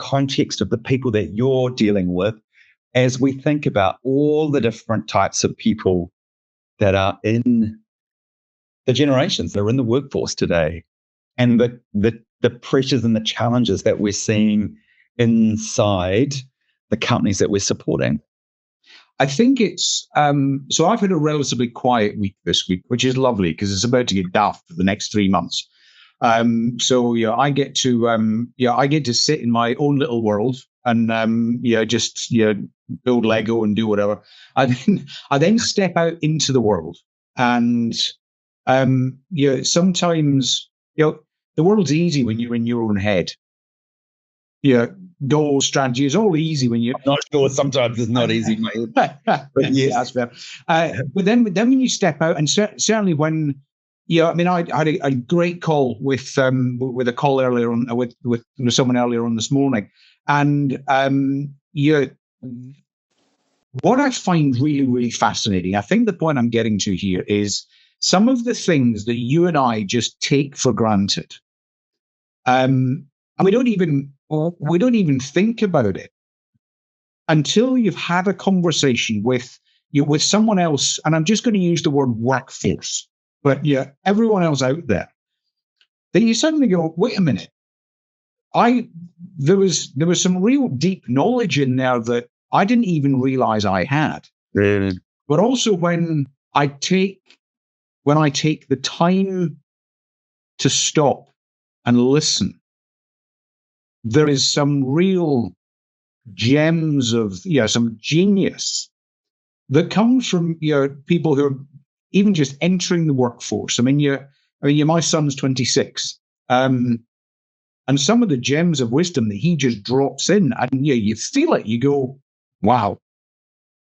context of the people that you're dealing with, as we think about all the different types of people that are in the generations that are in the workforce today, and the pressures and the challenges that we're seeing inside the companies that we're supporting? I think it's so I've had a relatively quiet week this week, which is lovely because it's about to get daft for the next 3 months. So I get to sit in my own little world and just build Lego and do whatever. I then step out into the world, and sometimes the world's easy when you're in your own head. Goal strategy is all easy when you're. I'm not sure. Sometimes it's not easy, mate. But yeah, that's fair. But then when you step out, and certainly when I had a great call with a call earlier on with someone earlier on this morning, and what I find really, really fascinating. I think the point I'm getting to here is some of the things that you and I just take for granted, and we don't even think about it until you've had a conversation with someone else. And I'm just going to use the word workforce, but everyone else out there. Then you suddenly go, wait a minute. There was some real deep knowledge in there that I didn't even realize I had. Really? But also when I take the time to stop and listen, there is some real gems of some genius that comes from people who are even just entering the workforce. I mean, my son's 26, and some of the gems of wisdom that he just drops in, and you feel it. You go, wow.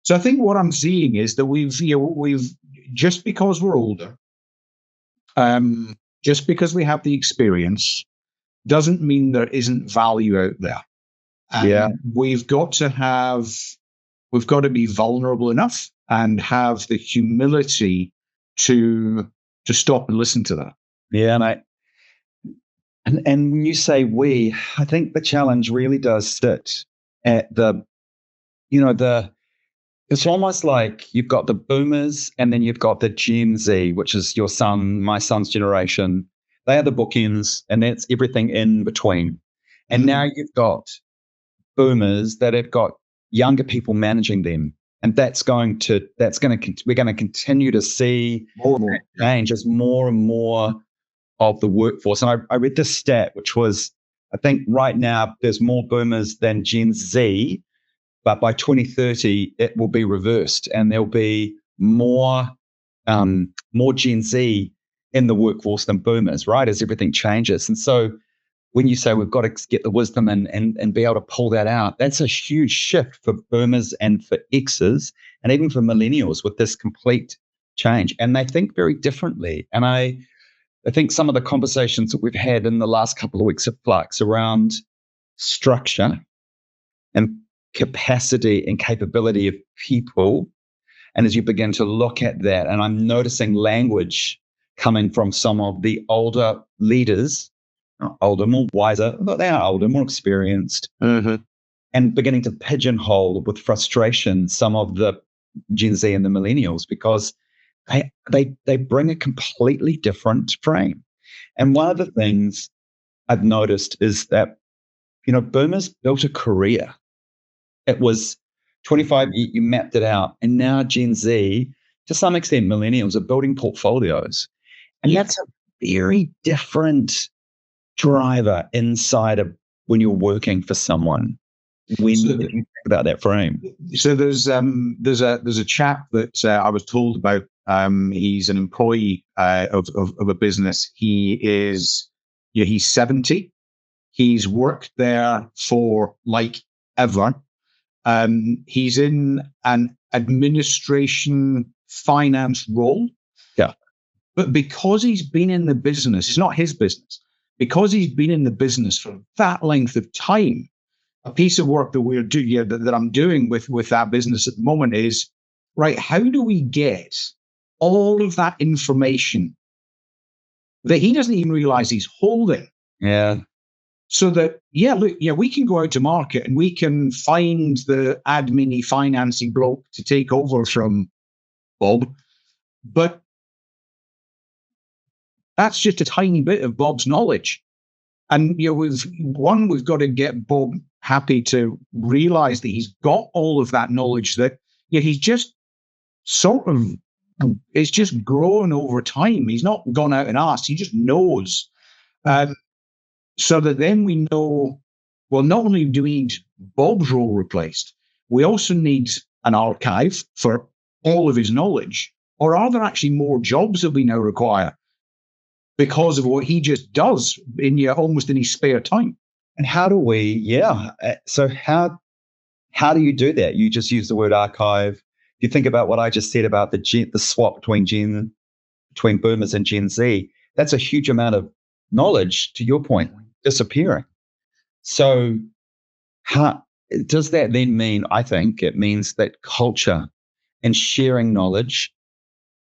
So I think what I'm seeing is that we've just because we're older, just because we have the experience, doesn't mean there isn't value out there. And we've got to be vulnerable enough and have the humility to stop and listen to that. Yeah, and when you say we, I think the challenge really does sit at it's almost like you've got the boomers and then you've got the Gen Z, which is my son's generation. They are the bookends, and that's everything in between. And now you've got boomers that have got younger people managing them, and we're going to continue to see more change as more and more of the workforce. And I read this stat, which was, I think right now there's more boomers than Gen Z, but by 2030 it will be reversed, and there'll be more Gen Z in the workforce than boomers, right? As everything changes. And so when you say we've got to get the wisdom and be able to pull that out, that's a huge shift for boomers and for X's and even for millennials with this complete change. And they think very differently. And I think some of the conversations that we've had in the last couple of weeks of Flux around structure and capacity and capability of people, and as you begin to look at that, and I'm noticing language coming from some of the older leaders, not older, more wiser, but they are older, more experienced, and beginning to pigeonhole with frustration some of the Gen Z and the millennials, because they bring a completely different frame. And one of the things I've noticed is that, boomers built a career. It was 25, you mapped it out, and now Gen Z, to some extent millennials, are building portfolios. And that's a very different driver inside of when you're working for someone. When you think about that frame. So there's a chap that I was told about. He's an employee of a business. He's 70. He's worked there for like ever. He's in an administration finance role. Yeah. But because he's been in the business, it's not his business. Because he's been in the business for that length of time, a piece of work that we're doing, that I'm doing with that business at the moment is, right, how do we get all of that information that he doesn't even realize he's holding? Yeah. So that, we can go out to market and we can find the admin financing bloke to take over from Bob, but that's just a tiny bit of Bob's knowledge. And we've got to get Bob happy to realize that he's got all of that knowledge, that he's just sort of, it's just grown over time. He's not gone out and asked, he just knows. So that then we know, well, not only do we need Bob's role replaced, we also need an archive for all of his knowledge. Or are there actually more jobs that we now require because of what he just does almost in his spare time? And how do we, so how do you do that? You just use the word archive. You think about what I just said about the swap between boomers and Gen Z. That's a huge amount of knowledge, to your point, disappearing. So how does that then mean? I think it means that culture and sharing knowledge,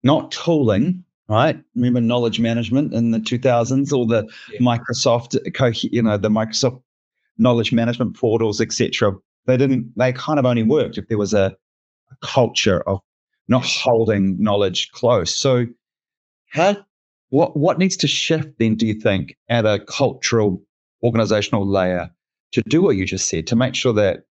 not tooling, right? Remember knowledge management in the 2000s, or the Microsoft, the Microsoft knowledge management portals, etc. They kind of only worked if there was a culture of not holding knowledge close. So what needs to shift then, do you think, at a cultural, organizational layer to do what you just said, to make sure that,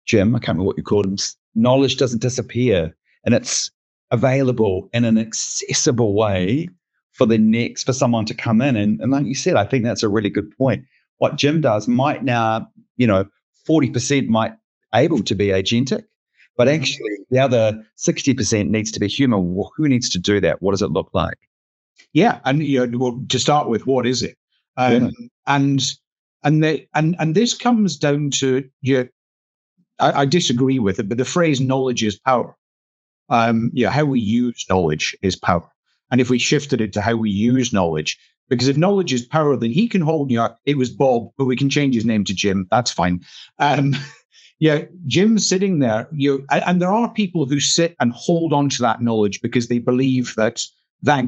Jim, I can't remember what you called him, knowledge doesn't disappear and it's available in an accessible way for someone to come in. And like you said, I think that's a really good point. What Jim does might now, 40% might able to be agentic, but actually the other 60% needs to be human. Well, who needs to do that? What does it look like? Yeah, and to start with, what is it? And this comes down to I disagree with it, but the phrase "knowledge is power." How we use knowledge is power, and if we shifted it to how we use knowledge, because if knowledge is power, then he can hold it was Bob, but we can change his name to Jim. That's fine. Jim's sitting there. And there are people who sit and hold on to that knowledge because they believe that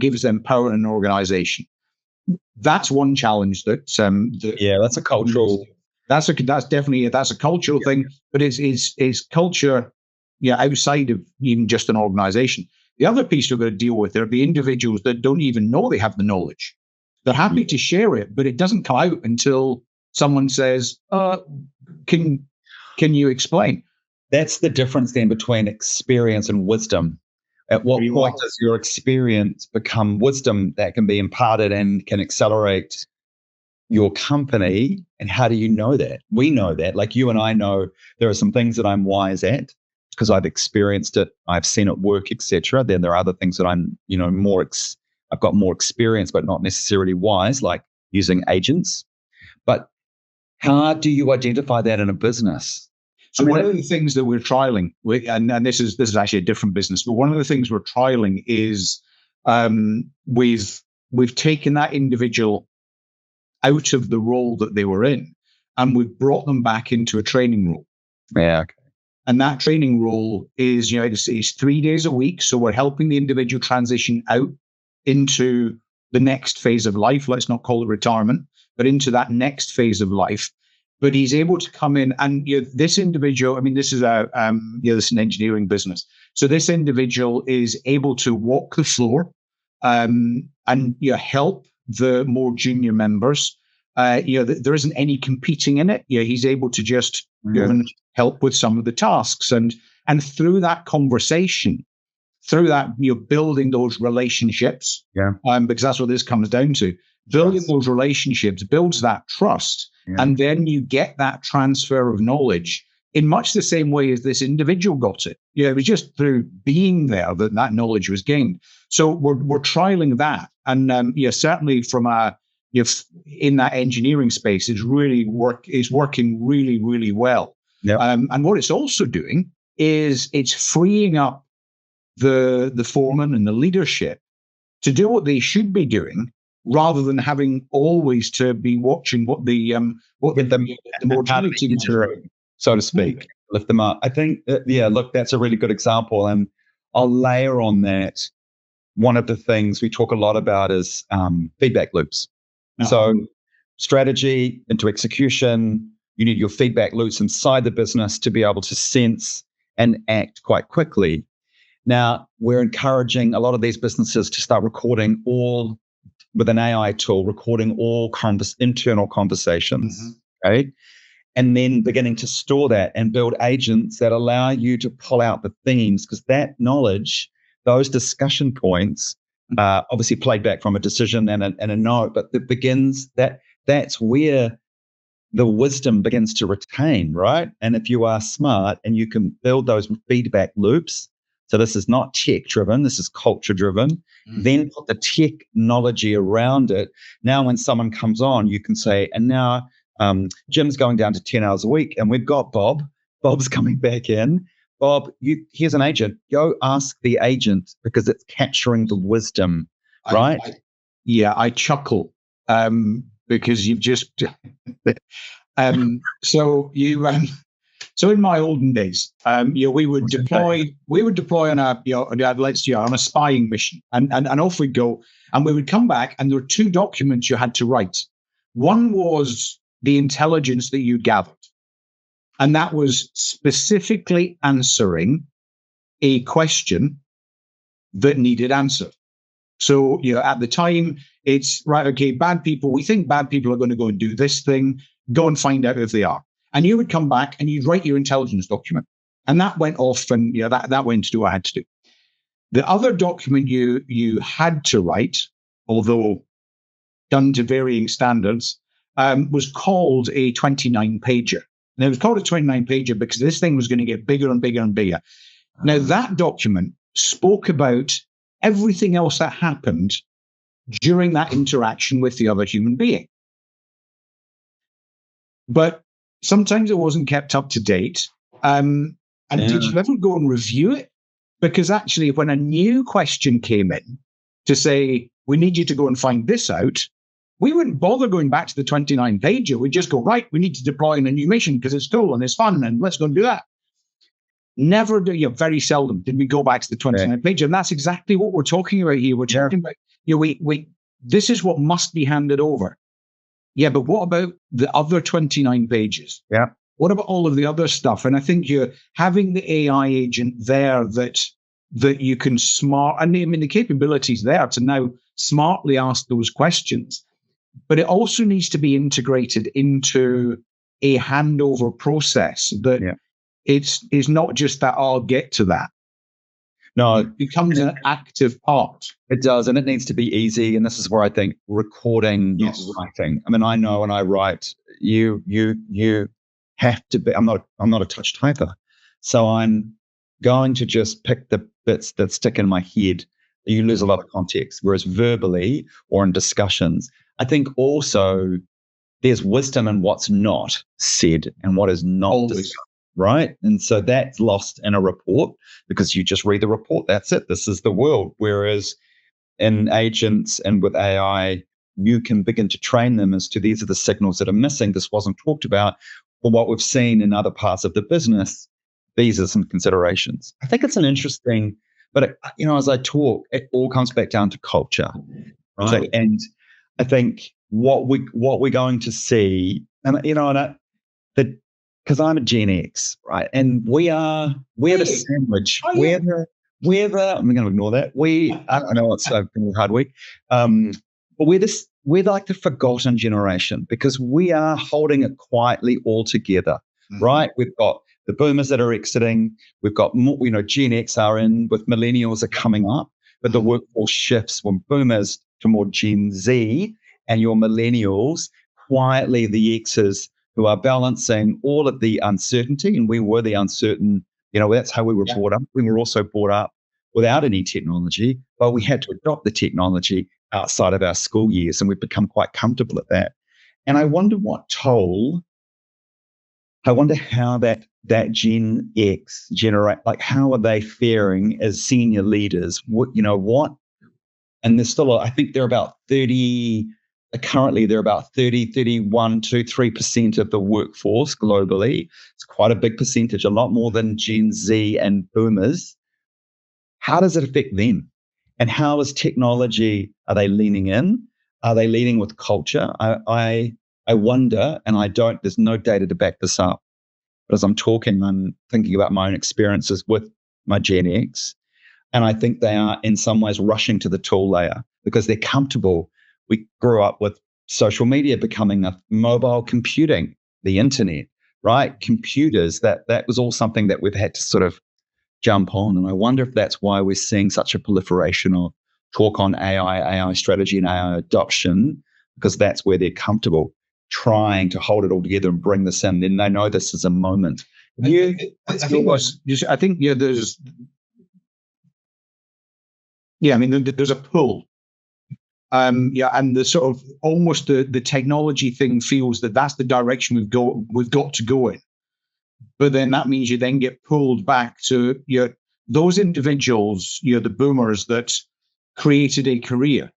gives them power in an organization. That's one challenge that's a cultural. That's definitely a cultural thing, but it's culture, outside of even just an organization. The other piece we're going to deal with are the individuals that don't even know they have the knowledge. They're happy to share it, but it doesn't come out until someone says, "Can you explain?" That's the difference then between experience and wisdom. At what point does your experience become wisdom that can be imparted and can accelerate your company? And how do you know that? We know that, like you and I know there are some things that I'm wise at because I've experienced it, I've seen it work, etc. Then there are other things that I'm, I've got more experience, but not necessarily wise, like using agents. But how do you identify that in a business? So one of the things that we're trialing, and this is actually a different business, but one of the things we're trialing is we've taken that individual out of the role that they were in, and we've brought them back into a training role. Yeah. Okay. And that training role is, it's 3 days a week. So we're helping the individual transition out into the next phase of life. Let's not call it retirement, but into that next phase of life. But he's able to come in, and this individual, this is this is an engineering business. So this individual is able to walk the floor and help the more junior members. There isn't any competing in it. He's able to just help with some of the tasks, and through that conversation, through that building those relationships. Because that's what this comes down to. Building those relationships builds that trust. And then you get that transfer of knowledge in much the same way as this individual got it. It was just through being there that knowledge was gained. So we're trialing that. And certainly from in that engineering space, is working really, really well. And what it's also doing is it's freeing up the foreman and the leadership to do what they should be doing, rather than having always to be watching what the mortality, so to speak, lift them up. I think, look, that's a really good example. And I'll layer on that. One of the things we talk a lot about is feedback loops. So strategy into execution. You need your feedback loops inside the business to be able to sense and act quite quickly. Now, we're encouraging a lot of these businesses to start recording all, with an AI tool, recording all internal conversations, okay? And then beginning to store that and build agents that allow you to pull out the themes, because that knowledge, those discussion points, obviously played back from a decision and a note, but it begins that's where the wisdom begins to retain, right? And if you are smart and you can build those feedback loops, so this is not tech driven, this is culture driven, then put the technology around it. Now, when someone comes on, you can say, and now Jim's going down to 10 hours a week, and we've got Bob. Bob's coming back in. Bob, here's an agent. Go ask the agent, because it's capturing the wisdom, right? I chuckle because you've just so in my olden days, we would deploy on a spying mission, and off we'd go, and we would come back, and there were two documents you had to write. One was the intelligence that you gathered, and that was specifically answering a question that needed answered. So, at the time, it's right, okay, bad people, we think bad people are going to go and do this thing, go and find out if they are. And you would come back and you'd write your intelligence document. And that went off, and that went to do what I had to do. The other document you had to write, although done to varying standards, was called a 29-pager. And it was called a 29-pager because this thing was going to get bigger and bigger and bigger. Now, that document spoke about everything else that happened during that interaction with the other human being. But sometimes it wasn't kept up to date. And did you ever go and review it? Because actually, when a new question came in to say, we need you to go and find this out, we wouldn't bother going back to the 29-pager. We'd just go, right, we need to deploy in a new mission because it's cool and it's fun, and let's go and do that. Very seldom did we go back to the 29-pager. And that's exactly what we're talking about here. We're talking about, this is what must be handed over. Yeah, but what about the other 29 pages? Yeah. What about all of the other stuff? And I think you're having the AI agent there that you can the capabilities there to now smartly ask those questions. But it also needs to be integrated into a handover process that it's not just that I'll get to that. No, it becomes an active part. It does, and it needs to be easy. And this is where I think recording, not writing. I mean, I know when I write, you have to be. I'm not a touch typer, so I'm going to just pick the bits that stick in my head. You lose a lot of context. Whereas verbally or in discussions, I think also there's wisdom in what's not said and what is not discussed. Right. And so that's lost in a report because you just read the report. That's it. This is the world. Whereas in agents and with AI, you can begin to train them as to these are the signals that are missing. This wasn't talked about. Or what we've seen in other parts of the business, these are some considerations. I think it's an interesting, but as I talk, it all comes back down to culture. Right. And I think what we're going to see, because I'm a Gen X, right? And we're the sandwich. We're the I'm going to ignore that. I don't know, it's been a hard week. But we're like the forgotten generation because we are holding it quietly all together, right? We've got the boomers that are exiting. We've got more, Gen X are in, with millennials are coming up, but the workforce shifts from boomers to more Gen Z, and your millennials, quietly the X's, who are balancing all of the uncertainty. And we were the uncertain, that's how we were brought up. We were also brought up without any technology, but we had to adopt the technology outside of our school years, and we've become quite comfortable at that. And I wonder how that Gen X how are they faring as senior leaders? And there's still, I think they're about 30, currently they're about 31 to 3% of the workforce globally. It's quite a big percentage, a lot more than Gen Z and boomers. How does it affect them? And how is technology, are they leaning in? Are they leading with culture? I I wonder, and there's no data to back this up, but as I'm talking, I'm thinking about my own experiences with my Gen X. And I think they are in some ways rushing to the tool layer because they're comfortable. We grew up with social media becoming a mobile computing, the internet, right? Computers, that was all something that we've had to sort of jump on. And I wonder if that's why we're seeing such a proliferation of talk on AI strategy and AI adoption, because that's where they're comfortable trying to hold it all together and bring this in. Then they know this is a moment. I think there's I mean, there's a pull. And the sort of almost the technology thing feels that that's the direction we've got to go in. But then that means you then get pulled back to those individuals, the boomers that created a career.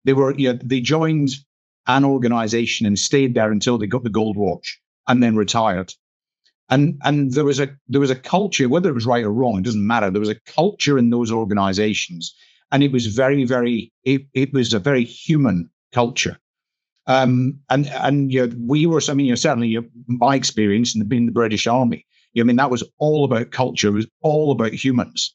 They joined an organization and stayed there until they got the gold watch and then retired. And there was a culture, whether it was right or wrong, it doesn't matter. There was a culture in those organizations, and it was very, very. It was a very human culture. And we were. I mean, certainly my experience in being in the British Army. I mean, that was all about culture. It was all about humans,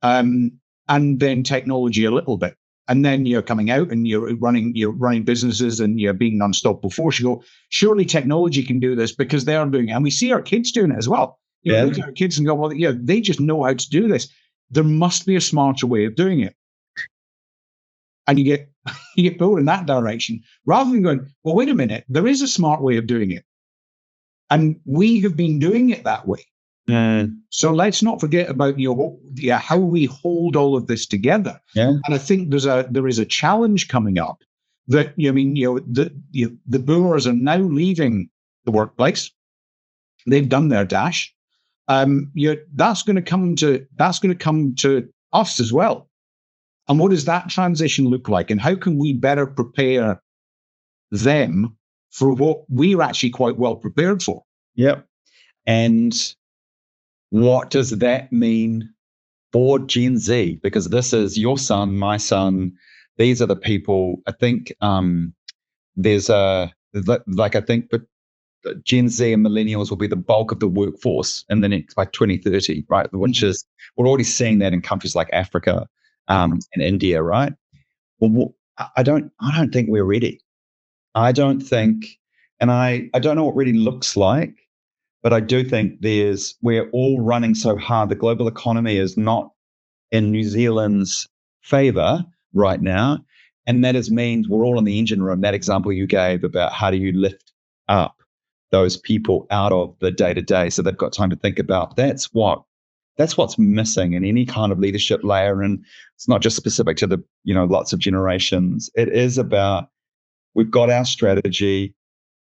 and then technology a little bit. And then you're coming out and you're running businesses and you're being an unstoppable force. You go, surely technology can do this because they are doing it. And we see our kids doing it as well. You look at our kids and go, well, they just know how to do this. There must be a smarter way of doing it. And you get pulled in that direction rather than going, well, wait a minute, there is a smart way of doing it. And we have been doing it that way. So let's not forget about how we hold all of this together. And I think there is a challenge coming up that the boomers are now leaving the workplace. They've done their dash. That's going to come to us as well. And what does that transition look like? And how can we better prepare them for what we're actually quite well prepared for? Yep. And what does that mean for Gen Z? Because this is your son, my son. These are the people. I think there's I think, but Gen Z and millennials will be the bulk of the workforce in the next by 2030, right? Which is we're already seeing that in countries like Africa and India, right? Well, I don't think we're ready. I don't think, and I don't know what ready looks like. But I do think we're all running so hard. The global economy is not in New Zealand's favor right now. And that means we're all in the engine room. That example you gave about how do you lift up those people out of the day-to-day so they've got time to think about that's what's missing in any kind of leadership layer. And it's not just specific to the, lots of generations. It is about we've got our strategy.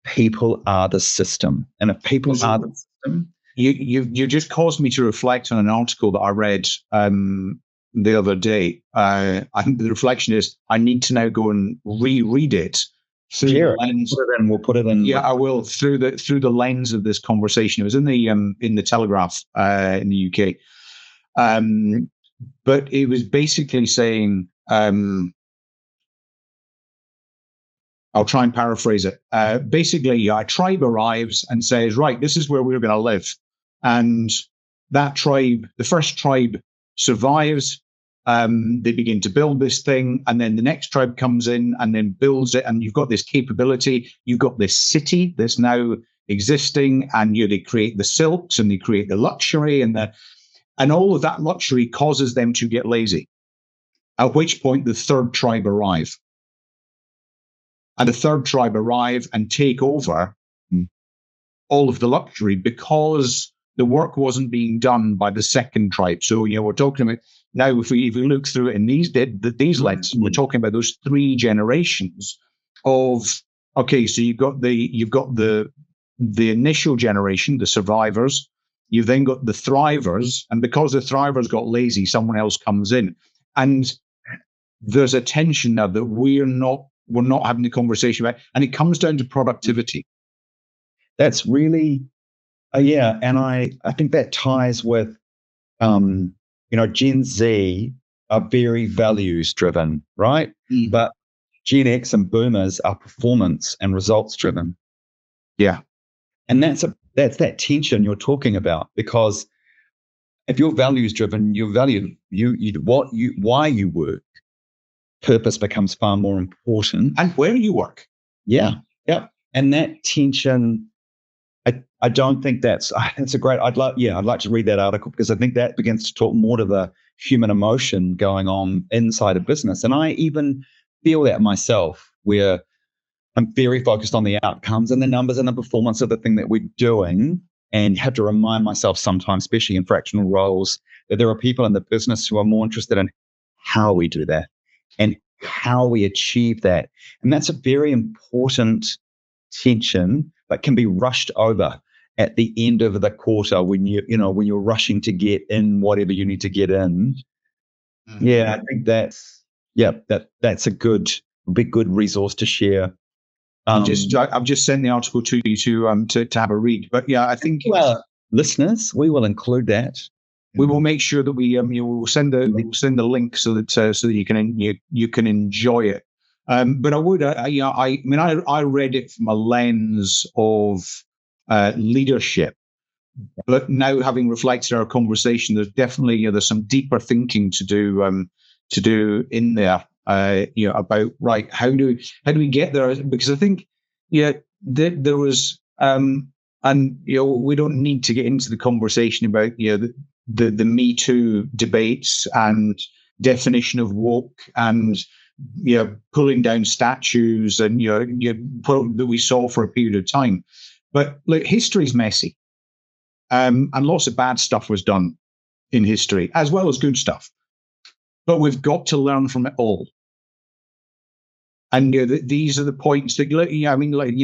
People are the system. And if people are the system... You just caused me to reflect on an article that I read the other day. I think the reflection is I need to now go and reread it through the lens. We'll put it in. Yeah, I will, through the lens of this conversation. It was in the Telegraph in the UK. But it was basically saying... I'll try and paraphrase it. Basically, a tribe arrives and says, right, this is where we're going to live. And that tribe, the first tribe survives. They begin to build this thing. And then the next tribe comes in and then builds it. And you've got this capability. You've got this city that's now existing. And they create the silks and they create the luxury. And all of that luxury causes them to get lazy. At which point the third tribe arrive. And the third tribe arrive and take over all of the luxury because the work wasn't being done by the second tribe. So, we're talking about now, if we look through it in these lenses, we're talking about those three generations of, okay, so you've got the initial generation, the survivors. You've then got the thrivers. And because the thrivers got lazy, someone else comes in. And there's a tension now that we're not having the conversation about, and it comes down to productivity. That's really, and I think that ties with, Gen Z are very values driven, right? But Gen X and Boomers are performance and results driven. Yeah. And that's that tension you're talking about, because if your values driven, your value, why you work, purpose becomes far more important. And where you work. Yeah. Yeah. And that tension, I don't think that's a great, I'd like to read that article, because I think that begins to talk more to the human emotion going on inside a business. And I even feel that myself, where I'm very focused on the outcomes and the numbers and the performance of the thing that we're doing, and have to remind myself sometimes, especially in fractional roles, that there are people in the business who are more interested in how we do that and how we achieve that. And that's a very important tension, but can be rushed over at the end of the quarter when when you're rushing to get in whatever you need to get in. Yeah, I think that's a big good resource to share. I've just sent the article to you to have a read. But yeah, I think listeners, we will include that. We will make sure that we will send the link so that you can enjoy it. But I would I read it from a lens of leadership. But now, having reflected our conversation, there's definitely there's some deeper thinking to do in there. About how do we get there? Because I think there was and we don't need to get into the conversation about the Me Too debates and definition of woke and pulling down statues and that we saw for a period of time. But look, history's messy. And lots of bad stuff was done in history, as well as good stuff. But we've got to learn from it all. And these are the points that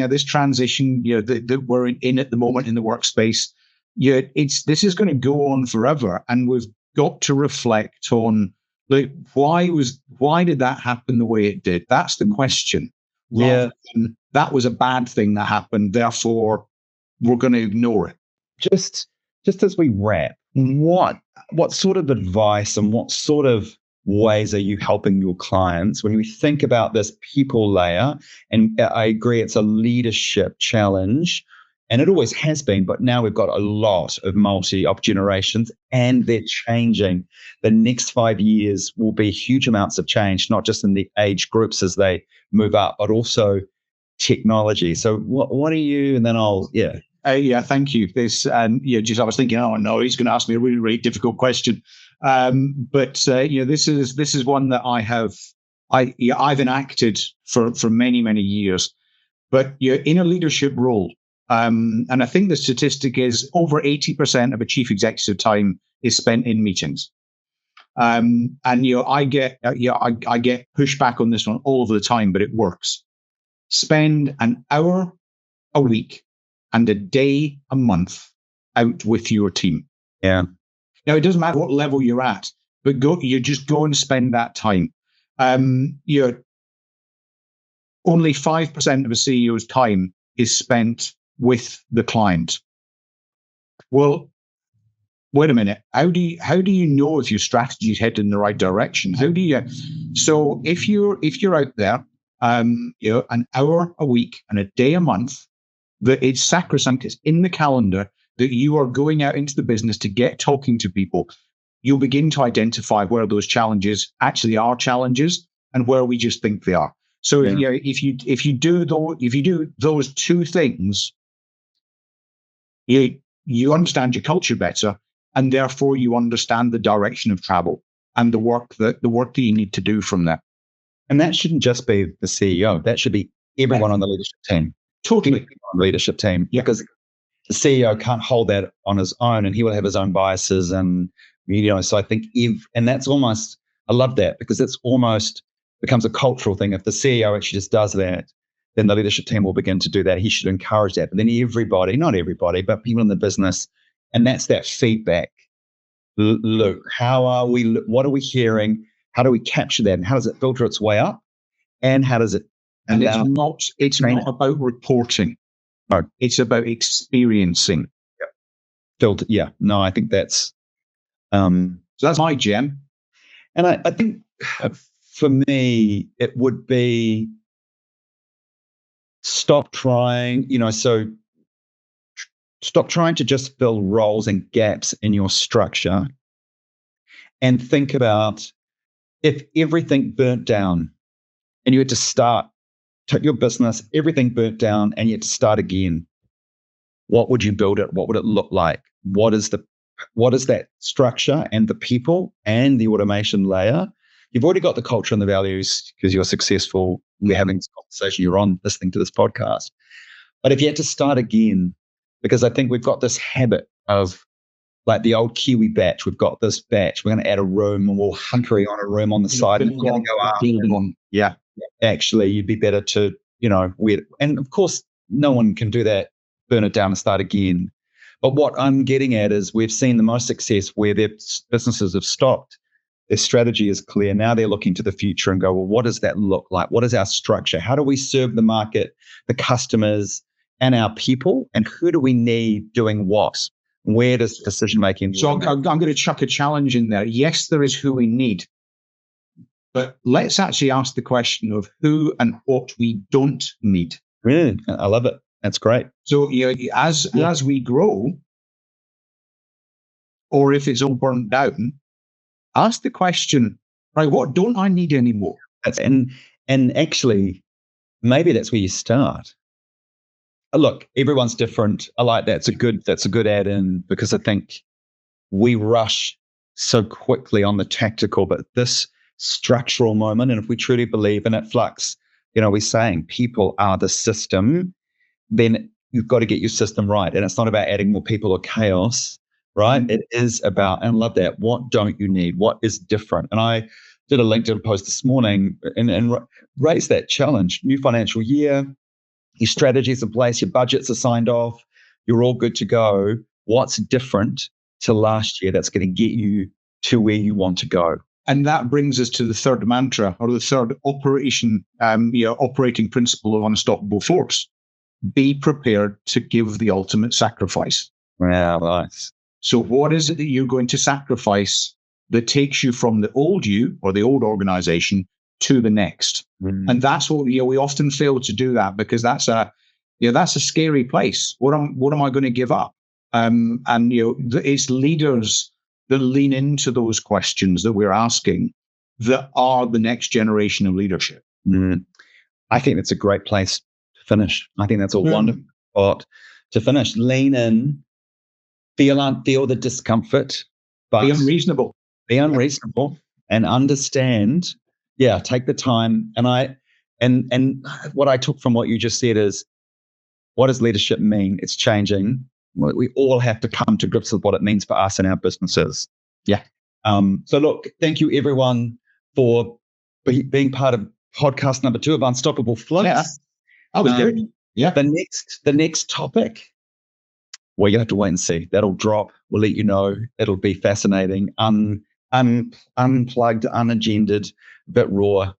this transition that we're in at the moment in the workspace. This is going to go on forever, and we've got to reflect on why did that happen the way it did? That's the question. Yeah, that was a bad thing that happened. Therefore, we're going to ignore it. Just as we wrap, what sort of advice and what sort of ways are you helping your clients when we think about this people layer? And I agree, it's a leadership challenge, and it always has been, but now we've got a lot of multi-op generations, and they're changing. The next 5 years will be huge amounts of change, not just in the age groups as they move up, but also technology. So what are you, and then thank you. This, I was thinking, oh no, he's going to ask me a really, really difficult question. But this is one that I've enacted for many, many years. But you're in a leadership role, and I think the statistic is over 80% of a chief executive time is spent in meetings. And I get pushback on this one all of the time, but it works. Spend an hour a week and a day a month out with your team. Yeah. Now, it doesn't matter what level you're at, but you just go and spend that time. Only 5% of a CEO's time is spent with the client. Well, wait a minute. How do you know if your strategy is headed in the right direction? So if you're out there, an hour a week and a day a month, that it's sacrosanct, it's in the calendar that you are going out into the business to get talking to people, you'll begin to identify where those challenges actually are challenges and where we just think they are. So if you do those two things, you understand your culture better, and therefore you understand the direction of travel and the work that you need to do from there. And that shouldn't just be the CEO. That should be everyone on the leadership team. Totally. On the leadership team. Yeah. Because the CEO can't hold that on his own, and he will have his own biases. And, so I think and that's almost, I love that, because it's almost becomes a cultural thing. If the CEO actually just does that, then the leadership team will begin to do that. He should encourage that. But then everybody, not everybody, but people in the business, and that's that feedback. Look, how are we? What are we hearing? How do we capture that? And how does it filter its way up? And how does it? And it's not about reporting. No. It's about experiencing. Filter. Yeah. No, I think that's. So that's my gem. And I think for me, it would be stop trying. So Stop trying to just fill roles and gaps in your structure and think about if everything burnt down and you had to start, take your business, everything burnt down and you had to start again. What would you build it? What would it look like? What is that structure and the people and the automation layer? You've already got the culture and the values because you're successful. We're having this conversation. You're on listening to this podcast. But if you had to start again, because I think we've got this habit of like the old Kiwi batch, we've got this batch, we're going to add a room and we'll hunkering on a room on the side and we're going to go after it. Yeah. Actually, you'd be better to, and of course, no one can do that, burn it down and start again. But what I'm getting at is we've seen the most success where their businesses have stopped. Their strategy is clear. Now they're looking to the future and go, well, what does that look like? What is our structure? How do we serve the market, the customers, and our people? And who do we need doing what? Where does decision making? So I'm going to chuck a challenge in there. Yes, there is who we need. But let's actually ask the question of who and what we don't need. Really? I love it. That's great. So as we grow, or if it's all burnt down, ask the question, right, what don't I need anymore? And actually, maybe that's where you start. Look, everyone's different. I like that. That's a good add-in because I think we rush so quickly on the tactical, but this structural moment, and if we truly believe in it, Flux, we're saying people are the system, then you've got to get your system right. And it's not about adding more people or chaos, right? Mm-hmm. It is about, and I love that, what don't you need? What is different? And I did a LinkedIn post this morning and raised that challenge. New financial year, your strategy's in place, your budgets are signed off, you're all good to go. What's different to last year that's going to get you to where you want to go? And that brings us to the third mantra or the third operating principle of Unstoppable Flux. Be prepared to give the ultimate sacrifice. Yeah, nice. So what is it that you're going to sacrifice that takes you from the old you or the old organization to the next? Mm. And that's what we often fail to do that because that's a scary place. What am I going to give up? And it's leaders that lean into those questions that we're asking that are the next generation of leadership. Mm. I think that's a great place to finish. I think that's a wonderful spot to finish. Lean in, feel the discomfort, but be unreasonable. Be unreasonable and understand. Yeah, take the time. And what I took from what you just said is, what does leadership mean? It's changing. We all have to come to grips with what it means for us and our businesses. Yeah. So look, thank you everyone for being part of podcast number 2 of Unstoppable Flux. Yeah, that was good. Yeah. The next topic, well, you have to wait and see. That'll drop. We'll let you know. It'll be fascinating, unplugged, unagendered, a bit raw.